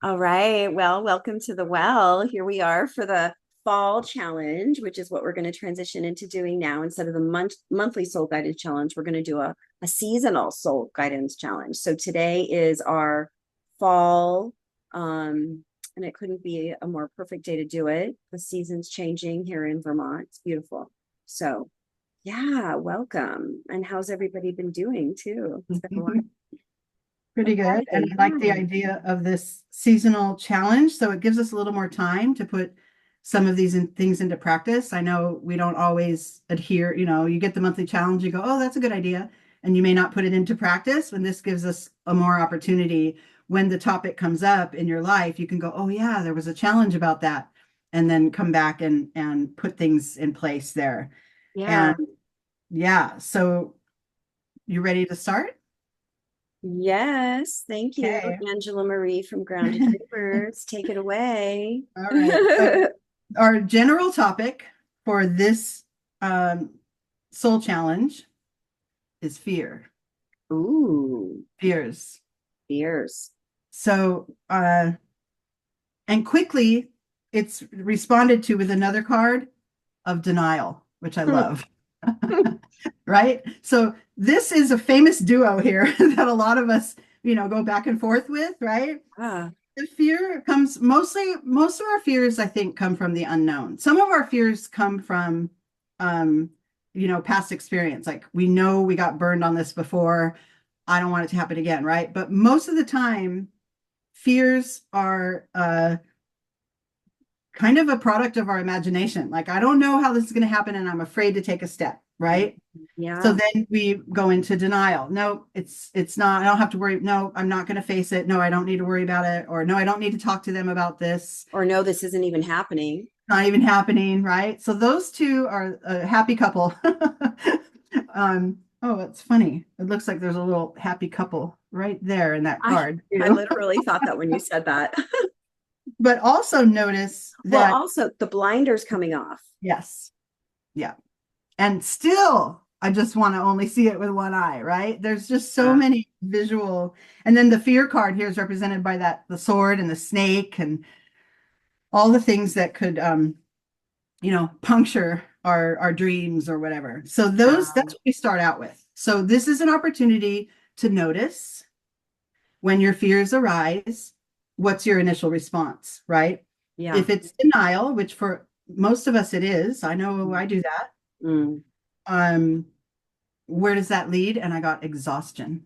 All right. Well, welcome to the well. Here we are for the fall challenge, which is what we're going to transition into doing now. Instead of the monthly soul guidance challenge, we're going to do a seasonal soul guidance challenge. So today is our fall, and it couldn't be a more perfect day to do it. The season's changing here in Vermont. It's beautiful. So, yeah, welcome. And how's everybody been doing too? It's been a while. Pretty good. And Okay, I like the yeah. idea of this seasonal challenge. So it gives us a little more time to put some of these things into practice. I know we don't always adhere, you get the monthly challenge, you go, oh, that's a good idea. And you may not put it into practice. When this gives us a more opportunity, when the topic comes up in your life, you can go, oh, yeah, there was a challenge about that. And then come back and put things in place there. Yeah. And yeah, so you ready to start? Yes, thank you, Okay. Angela Marie from Grounded Dreamers. Take it away. All right. So our general topic for this um, soul challenge is fear, Ooh, fears. fears. So, and quickly it's responded to with another card of denial, which I love. Right? So this is a famous duo here that a lot of us, go back and forth with, right? Ah, The fear comes most of our fears, I think, come from the unknown. Some of our fears come from, um, past experience. Like we know we got burned on this before. I don't want it to happen again, right? But most of the time, fears are kind of a product of our imagination. Like, I don't know how this is going to happen, and I'm afraid to take a step, right? So yeah. then we go into denial. No, it's not. I don't have to worry. No, I'm not going to face it. No, I don't need to worry about it. Or no, I don't need to talk to them about this. Or no, this isn't even happening. Not even happening, right? So those two are a happy couple. Oh, it's funny. It looks like there's a little happy couple right there in that I card I too. literally thought that when you said that. But also notice Well, that also the blinders coming off. yes, yeah. And still, I just want to only see it with one eye, right? There's just so Yeah. many visual. And then the fear card here is represented by that the sword and the snake and all the things that could puncture our dreams or whatever. So that's Wow. what we start out with. So this is an opportunity to notice when your fears arise, what's your initial response, right? Yeah. If it's denial, which for most of us it is, I know I do that. Mm. Um, where does that lead? And I got exhaustion.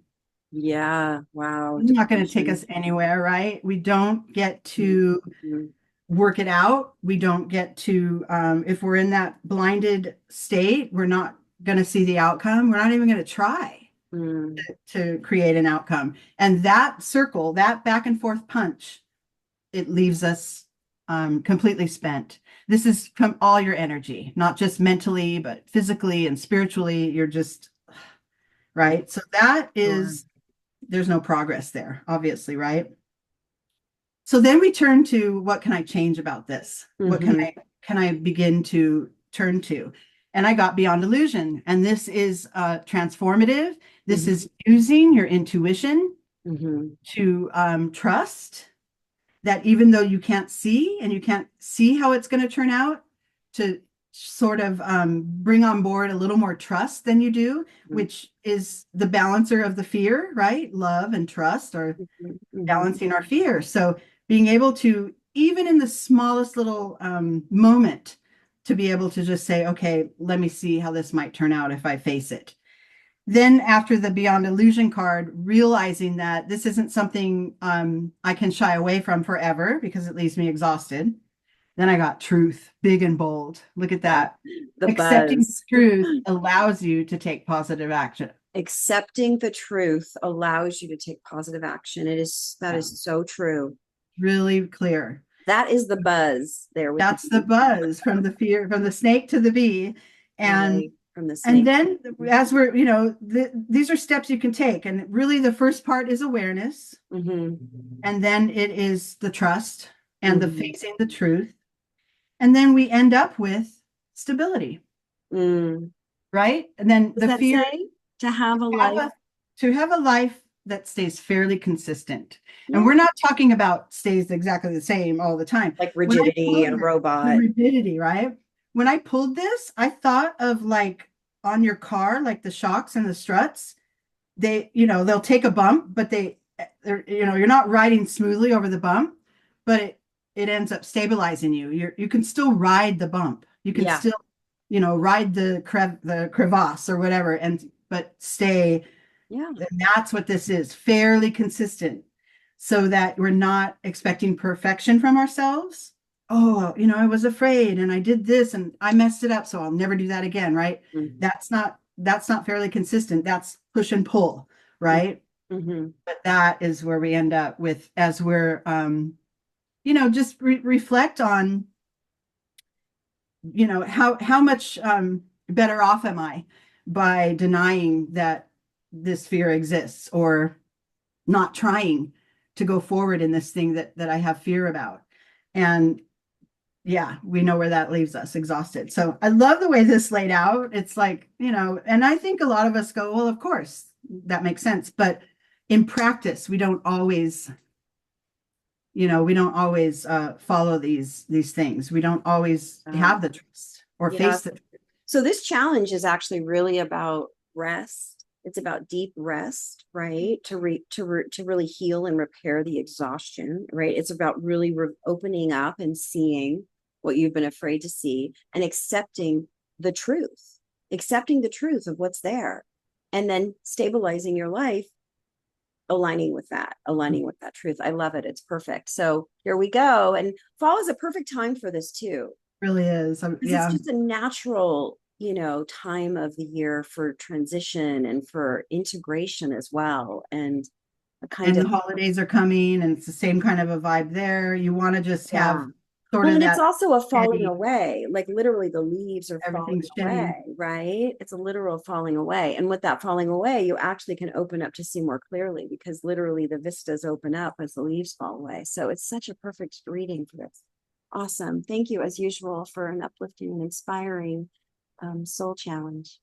Yeah. Wow. It's not going to take Depletion. us anywhere, right? We don't get to Mhm. work it out. We don't get to, if we're in that blinded state, we're not going to see the outcome. We're not even going to try Mm. to create an outcome. And that circle, that back and forth punch, it leaves us completely spent. This is from all your energy, not just mentally, but physically and spiritually. You're just, right? So that Sure. is, there's no progress there, obviously, right? So then we turn to what can I change about this? What Hmm. can I begin to turn to? And I got beyond illusion. And this is transformative. This Hmm. is using your intuition Hmm. to trust that even though you can't see and you can't see how it's going to turn out, to sort of bring on board a little more trust than you do, which is the balancer of the fear, right? Love and trust are Hmm. balancing our fear. So being able to, even in the smallest little moment, to be able to just say, okay, let me see how this might turn out if I face it. Then after the beyond illusion card, realizing that this isn't something I can shy away from forever because it leaves me exhausted. Then I got truth, big and bold. Look at that. The Accepting buzz. truth allows you to take positive action. Accepting the truth allows you to take positive action. That Yeah, is so true. really clear. That is the buzz there with the That's the bee. buzz from the fear, from the snake to the bee. And Right. From the and snake. then as we're, these are steps you can take. And really the first part is awareness. Hmm. And then it is the trust and the Hmm. facing the truth. And then we end up with stability, Mm. right? And then Does the that fear say to have a have life? a, to have a life that stays fairly consistent. And Yeah. we're not talking about stays exactly the same all the time. Like When I rigidity pulled and a the robot. rigidity, right? When I pulled this, I thought of like on your car, like the shocks and the struts, they'll take a bump, but you're not riding smoothly over the bump, but it ends up stabilizing you. You can still ride the bump. You can Yeah. still, ride the crevasse or whatever, but stay. Yeah. And that's what this is, fairly consistent, so that we're not expecting perfection from ourselves. Oh, I was afraid and I did this and I messed it up, so I'll never do that again, right? Mhm. That's not fairly consistent. That's push and pull, right? Mm-hmm. But that is where we end up with, as we're just reflect on, how much better off am I by denying that this fear exists, or not trying to go forward in this thing that I have fear about. And yeah, we know where that leaves us, exhausted. So I love the way this laid out. It's like, and I think a lot of us go, well, of course, that makes sense. But in practice, we don't always follow these things. We don't always have the trust or Yeah. face the truth. So this challenge is actually really about rest. It's about deep rest, right? To really heal and repair the exhaustion, right? It's about really opening up and seeing what you've been afraid to see and accepting the truth of what's there, and then stabilizing your life, aligning with that truth. I love it. It's perfect. So here we go. And fall is a perfect time for this too, Really is. because it's Yeah. just a natural, time of the year for transition and for integration as well. And a kind And of, the holidays are coming, and it's the same kind of a vibe there. You want to just yeah. have sort Well, of and it's that also a falling steady, away. Like literally the leaves are falling everything's shedding. away, right? It's a literal falling away. And with that falling away, you actually can open up to see more clearly, because literally the vistas open up as the leaves fall away. So it's such a perfect reading for this. Awesome. Thank you, as usual, for an uplifting and inspiring soul challenge.